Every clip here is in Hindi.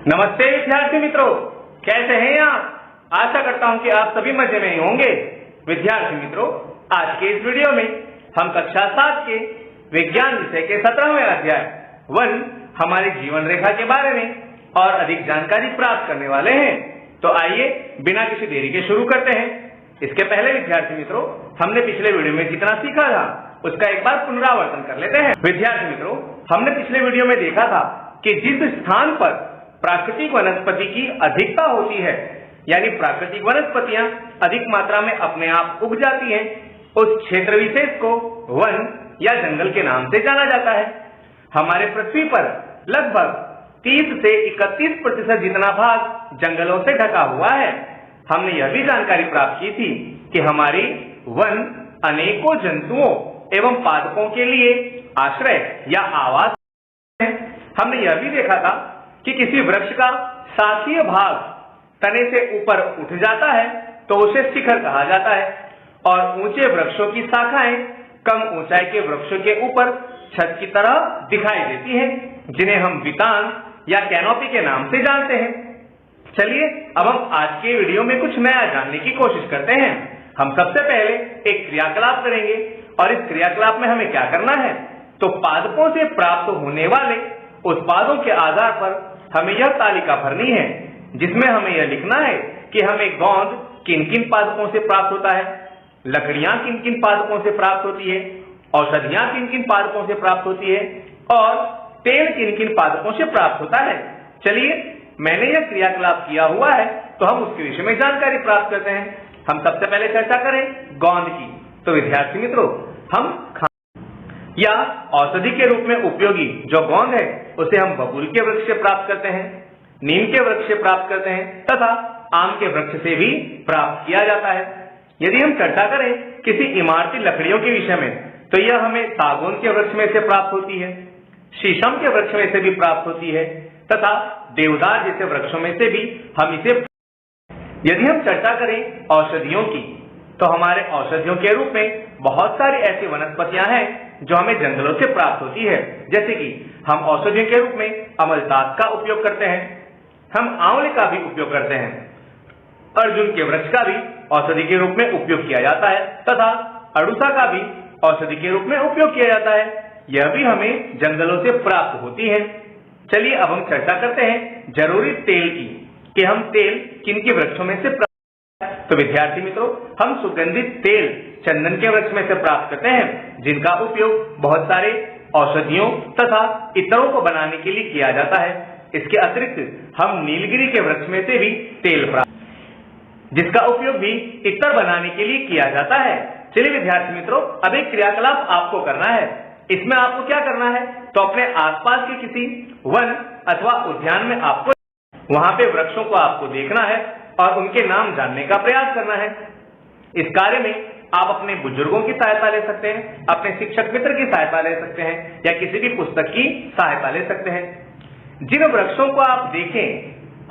नमस्ते विद्यार्थी मित्रों, कैसे हैं आप। आशा करता हूं कि आप सभी मजे में ही होंगे। विद्यार्थी मित्रों, आज के इस वीडियो में हम कक्षा 7 के विज्ञान विषय के 17वें अध्याय वन हमारी जीवन रेखा के बारे में और अधिक जानकारी प्राप्त करने वाले हैं। तो आइए बिना किसी देरी के शुरू करते हैं। इसके पहले विद्यार्थी मित्रों, हमने पिछले वीडियो में जितना सीखा था उसका एक बार पुनरावर्तन कर लेते हैं। विद्यार्थी मित्रों, हमने पिछले वीडियो में देखा था कि जिस स्थान पर प्राकृतिक वनस्पति की अधिकता होती है, यानी प्राकृतिक वनस्पतियां अधिक मात्रा में अपने आप उग जाती हैं, उस क्षेत्र विशेष को वन या जंगल के नाम से जाना जाता है। हमारे पृथ्वी पर लगभग 30 से 31% जितना भाग जंगलों से ढका हुआ है। हमने यह भी जानकारी प्राप्त की थी कि हमारी वन अनेकों जंतुओं एवं पादपों के लिए आश्रय या आवास है। हमने यह भी देखा था कि किसी वृक्ष का शाखीय भाग तने से ऊपर उठ जाता है तो उसे शिखर कहा जाता है, और ऊंचे वृक्षों की शाखाएं कम ऊंचाई के वृक्षों के ऊपर छत की तरह दिखाई देती हैं, जिन्हें हम वितान या कैनोपी के नाम से जानते हैं। चलिए अब हम आज के वीडियो में कुछ नया जानने की कोशिश करते हैं। हम सबसे पहले एक क्रियाकलाप करेंगे, और इस क्रियाकलाप में हमें क्या करना है, तो पादपों से प्राप्त होने वाले उत्पादों के आधार पर हमें यह तालिका भरनी है, जिसमें हमें यह लिखना है कि हमें गोंद किन किन पादपों से प्राप्त होता है, लकड़ियां किन किन पादपों से प्राप्त होती है, औषधियां किन किन पादपों से प्राप्त होती है, और तेल किन किन पादपों से प्राप्त होता है। चलिए, मैंने यह क्रियाकलाप किया हुआ है तो हम उसके विषय में जानकारी प्राप्त करते हैं। हम सबसे पहले चर्चा करें गोंद की। तो विद्यार्थी मित्रों, हम या औषधि के रूप में उपयोगी जो गोंद है उसे हम बबूल के वृक्ष से प्राप्त करते हैं, नीम के वृक्ष से प्राप्त करते हैं तथा आम के वृक्ष से भी प्राप्त किया जाता है। यदि हम चर्चा करें किसी इमारती लकड़ियों के विषय में, तो यह हमें सागौन के वृक्ष में से प्राप्त होती है, शीशम के वृक्ष में से भी प्राप्त होती है तथा देवदार जैसे वृक्षों में से भी हम इसे। यदि हम चर्चा करें औषधियों की, तो हमारे औषधियों के रूप में बहुत सारी ऐसी वनस्पतियां हैं जो हमें जंगलों से प्राप्त होती है। जैसे कि हम औषधियों के रूप में अमलतास का उपयोग करते हैं, हम आंवले का भी उपयोग करते हैं, अर्जुन के वृक्ष का भी औषधि के रूप में उपयोग किया जाता है तथा अड़ूसा का भी औषधि के रूप में उपयोग किया जाता है। यह भी हमें जंगलों से प्राप्त होती है। चलिए अब हम चर्चा करते हैं जरूरी तेल की, कि हम तेल किन के वृक्षों में से प्राप्त। तो विद्यार्थी मित्रों, हम सुगंधित तेल चंदन के वृक्ष में से प्राप्त करते हैं, जिनका उपयोग बहुत सारे औषधियों तथा इत्तरों को बनाने के लिए किया जाता है। इसके अतिरिक्त हम नीलगिरी के वृक्ष में से भी तेल प्राप्त, जिसका उपयोग भी इत्तर बनाने के लिए किया जाता है। चलिए विद्यार्थी मित्रों, अब एक क्रियाकलाप आपको करना है। इसमें आपको क्या करना है, तो अपने आसपास के किसी वन अथवा उद्यान में आपको वहां पे वृक्षों को आपको देखना है और उनके नाम जानने का प्रयास करना है। इस कार्य में आप अपने बुजुर्गों की सहायता ले सकते हैं, अपने शिक्षक मित्र की सहायता ले सकते हैं, या किसी भी पुस्तक की सहायता ले सकते हैं। जिन वृक्षों को आप देखें,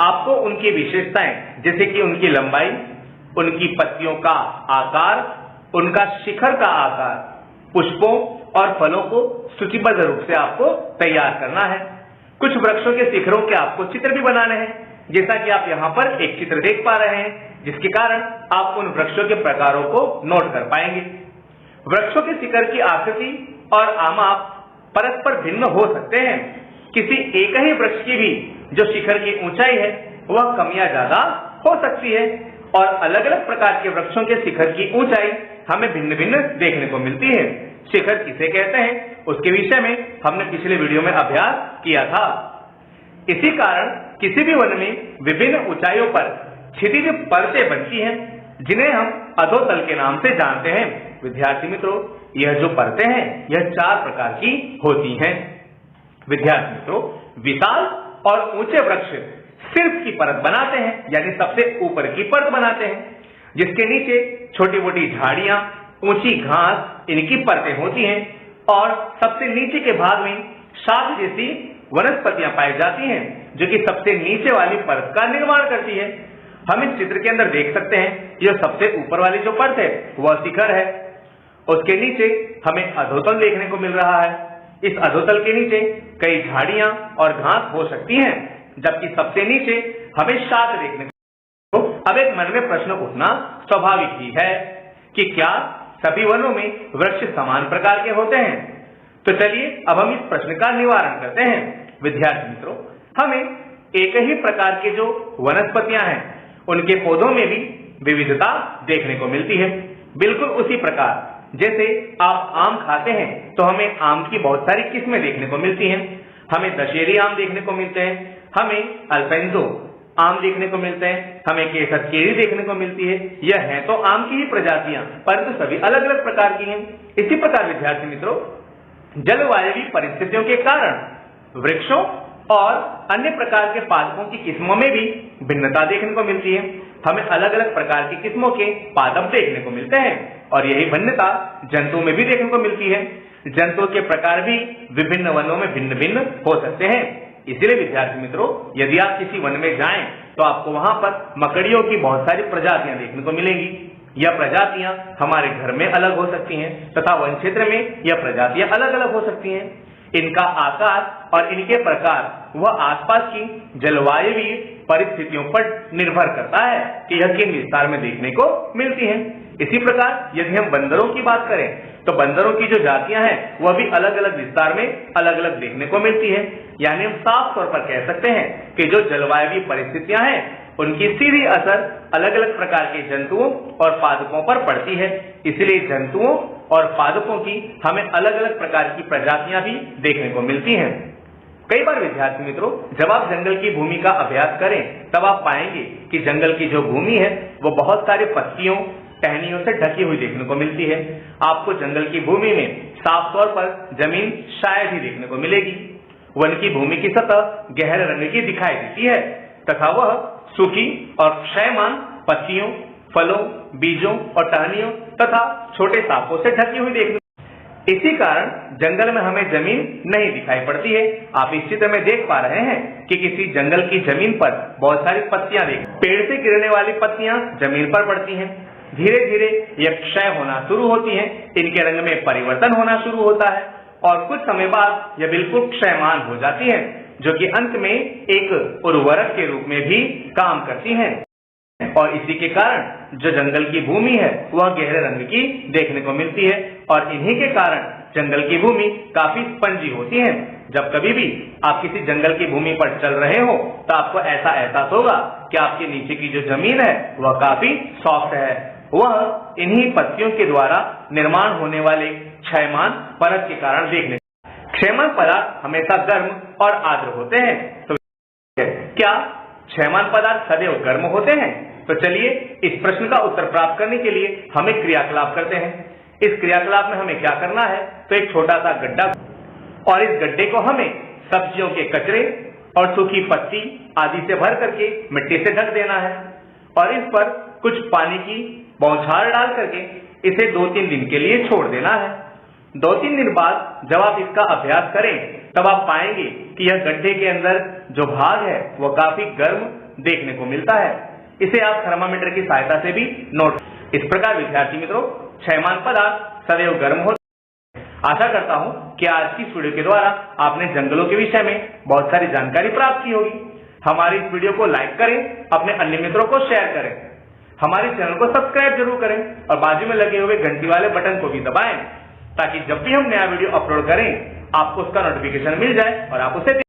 आपको उनकी विशेषताएं, जैसे कि उनकी लंबाई, उनकी पत्तियों का आकार, उनका शिखर का आकार, पुष्पों और फलों को सूचीबद्ध रूप से आपको तैयार करना है। कुछ वृक्षों के शिखरों के आपको चित्र भी बनाने हैं, जैसा कि आप यहाँ पर एक चित्र देख पा रहे हैं, जिसके कारण आप उन वृक्षों के प्रकारों को नोट कर पाएंगे। वृक्षों के शिखर की आकृति और आमाप परस्पर भिन्न हो सकते हैं। किसी एक ही वृक्ष की भी जो शिखर की ऊंचाई है वह कम या ज्यादा हो सकती है, और अलग अलग प्रकार के वृक्षों के शिखर की ऊंचाई हमें भिन्न भिन्न देखने को मिलती है। शिखर किसे कहते हैं उसके विषय में हमने पिछले वीडियो में अभ्यास किया था। इसी कारण किसी भी वन में विभिन्न ऊंचाइयों पर क्षितिज परतें बनती हैं, जिन्हें हम अधोतल के नाम से जानते हैं। विद्यार्थी मित्रों, यह जो परतें हैं यह 4 प्रकार की होती हैं। विद्यार्थी मित्रों, विशाल और ऊंचे वृक्ष शीर्ष की परत बनाते हैं, यानी सबसे ऊपर की परत बनाते हैं, जिसके नीचे छोटी मोटी झाड़ियां, ऊंची घास, इनकी परतें होती हैं, और सबसे नीचे के भाग में शाख जैसी वनस्पतियां पाई जाती हैं, जो कि सबसे नीचे वाली परत का निर्माण करती है। हम इस चित्र के अंदर देख सकते हैं, यह सबसे ऊपर वाली जो परत है वह शिखर है। उसके नीचे हमें अधोतल देखने को मिल रहा है। इस अधोतल के नीचे कई झाड़ियां और घास हो सकती हैं। जबकि सबसे नीचे हमें शाक देखने को। अब एक मन में प्रश्न उठना स्वाभाविक ही है कि क्या सभी वनों में वृक्ष समान प्रकार के होते हैं? तो चलिए अब हम इस प्रश्न का निवारण करते हैं। विद्यार्थी मित्रों, हमें एक ही प्रकार के जो वनस्पतियां हैं उनके पौधों में भी विविधता देखने को मिलती है। बिल्कुल उसी प्रकार जैसे आप आम खाते हैं तो हमें आम की बहुत सारी किस्में देखने को मिलती हैं। हमें दशहरी आम देखने को मिलते हैं, हमें अल्फेंजो आम देखने को मिलते हैं, हमें केसर केरी देखने को मिलती है। यह है तो आम की ही प्रजातियां, परंतु सभी अलग अलग प्रकार की हैं। इसी प्रकार विद्यार्थी मित्रों, जलवायु परिस्थितियों के कारण वृक्षों और अन्य प्रकार के पादपों की किस्मों में भी भिन्नता देखने को मिलती है। हमें अलग अलग प्रकार की किस्मों के पादप देखने को मिलते हैं और यही भिन्नता जंतुओं में भी देखने को मिलती है। जंतुओं के प्रकार भी विभिन्न वनों में भिन्न भिन्न हो सकते हैं। इसलिए विद्यार्थी मित्रों, यदि आप किसी वन में जाएं तो आपको वहां पर मकड़ियों की बहुत सारी प्रजातियां देखने को मिलेंगी। यह प्रजातियां हमारे घर में अलग हो सकती हैं तथा वन क्षेत्र में यह प्रजातियां अलग अलग हो सकती हैं। इनका आकार और इनके प्रकार वह आसपास की जलवायु परिस्थितियों पर निर्भर करता है कि यह किन विस्तार में देखने को मिलती हैं। इसी प्रकार यदि हम बंदरों की बात करें तो बंदरों की जो जातियां हैं वह भी अलग अलग विस्तार में अलग अलग देखने को मिलती है। यानी हम साफ तौर पर कह सकते हैं कि जो जलवायु परिस्थितियां हैं उनकी सीधी असर अलग अलग प्रकार के जंतुओं और पादपों पर पड़ती है। इसलिए जंतुओं और पादपों की हमें अलग अलग प्रकार की प्रजातियां भी देखने को मिलती हैं। कई बार विद्यार्थी मित्रों, जब आप जंगल की भूमि का अभ्यास करें तब आप पाएंगे कि जंगल की जो भूमि है वो बहुत सारे पत्तियों टहनियों से ढकी हुई देखने को मिलती है। आपको जंगल की भूमि में साफ तौर पर जमीन शायद ही देखने को मिलेगी। वन की भूमि की सतह गहरे रंग की दिखाई देती है तथा वह सूखी और क्षयमान पत्तियों, फलों, बीजों और टहनियों तथा छोटे सांपों से ढकी हुई देखने। इसी कारण जंगल में हमें जमीन नहीं दिखाई पड़ती है। आप इस चित्र में देख पा रहे हैं कि किसी जंगल की जमीन पर बहुत सारी पत्तियां देख, पेड़ से गिरने वाली पत्तियां जमीन पर पड़ती हैं। धीरे धीरे यह क्षय होना शुरू होती हैं, इनके रंग में परिवर्तन होना शुरू होता है और कुछ समय बाद यह बिल्कुल क्षयमान हो जाती है, जो कि अंत में एक उर्वरक के रूप में भी काम करती हैं। और इसी के कारण जो जंगल की भूमि है वह गहरे रंग की देखने को मिलती है और इन्हीं के कारण जंगल की भूमि काफी स्पंजी होती है। जब कभी भी आप किसी जंगल की भूमि पर चल रहे हो तो आपको ऐसा एहसास होगा कि आपके नीचे की जो जमीन है वह काफी सॉफ्ट है। वह इन्हीं पत्तियों के द्वारा निर्माण होने वाले क्षयमान परत के कारण देखने। क्षयमान पदार्थ हमेशा गर्म और आर्द्र होते हैं। तो क्या क्षयमान पदार्थ सदैव गर्म होते हैं? तो चलिए इस प्रश्न का उत्तर प्राप्त करने के लिए हम एक क्रियाकलाप करते हैं। इस क्रियाकलाप में हमें क्या करना है, तो एक छोटा सा गड्ढा और इस गड्ढे को हमें सब्जियों के कचरे और सूखी पत्ती आदि से भर करके मिट्टी से ढक देना है और इस पर कुछ पानी की बौछार डाल करके इसे 2-3 दिन के लिए छोड़ देना है। 2-3 दिन बाद जब आप इसका अभ्यास करें तब आप पाएंगे कि यह गड्ढे के अंदर जो भाग है वह काफी गर्म देखने को मिलता है। इसे आप थर्मामीटर की सहायता से भी नोट। इस प्रकार विद्यार्थी मित्रों, क्षयमान पदार्थ सदैव गर्म होते हैं। आशा करता हूं कि आज की इस वीडियो के द्वारा आपने जंगलों के विषय में बहुत सारी जानकारी प्राप्त की होगी। हमारी इस वीडियो को लाइक करें, अपने अन्य मित्रों को शेयर करें, हमारे चैनल को सब्सक्राइब जरूर करें और बाजू में लगे हुए घंटी वाले बटन को भी दबाएं ताकि जब भी हम नया वीडियो अपलोड करें आपको उसका नोटिफिकेशन मिल जाए और आप उसे